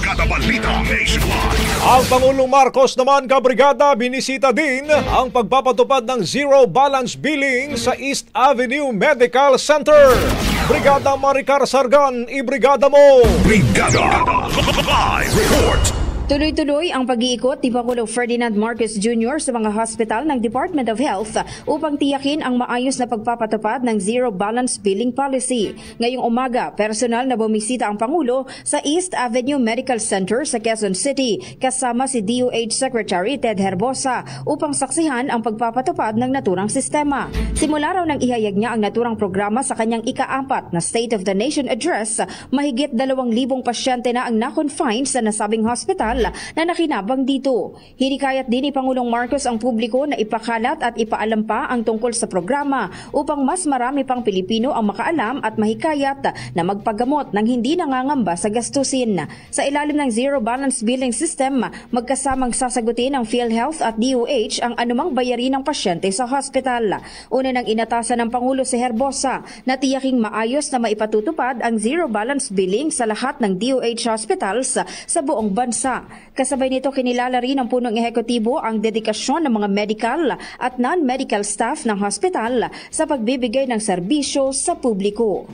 Brigada Balita Nationwide. Ang Pangulong Marcos naman, kabrigada, binisita din ang pagpapatupad ng zero balance billing sa East Avenue Medical Center. Brigada Maricar Sargan, ibrigada mo! Brigada Live Report. Tuloy-tuloy ang pag-iikot ni Pangulong Ferdinand Marcos Jr. sa mga hospital ng Department of Health upang tiyakin ang maayos na pagpapatupad ng zero balance billing policy. Ngayong umaga, personal na bumisita ang Pangulo sa East Avenue Medical Center sa Quezon City kasama si DOH Secretary Ted Herbosa upang saksihan ang pagpapatupad ng naturang sistema. Simula raw nang ihayag niya ang naturang programa sa kanyang ika-4 na State of the Nation Address, mahigit 2,000 pasyente na ang na-confine sa nasabing hospital na nakinabang dito. Hinikayat din ni Pangulong Marcos ang publiko na ipakalat at ipaalam pa ang tungkol sa programa upang mas marami pang Pilipino ang makaalam at mahikayat na magpagamot nang hindi nangangamba sa gastusin. Sa ilalim ng Zero Balance Billing System, magkasamang sasagutin ng PhilHealth at DOH ang anumang bayarin ng pasyente sa hospital. Una nang inatasan ng Pangulo si Herbosa na tiyaking maayos na maipatutupad ang Zero Balance Billing sa lahat ng DOH hospitals sa buong bansa. Kasabay nito, kinilala rin ng punong ehekutibo ang dedikasyon ng mga medical at non-medical staff ng hospital sa pagbibigay ng serbisyo sa publiko.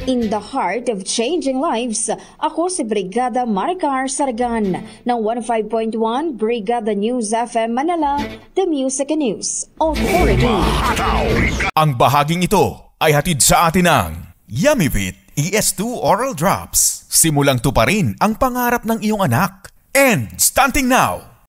In the heart of changing lives, ako si Brigada Maricar Sargan ng 105.1 Brigada News FM Manila, The Music and News Authority. Ang bahaging ito ay hatid sa atin ng Yummyvit ES2 Oral Drops. Simulang tuparin ang pangarap ng iyong anak. And stunting now.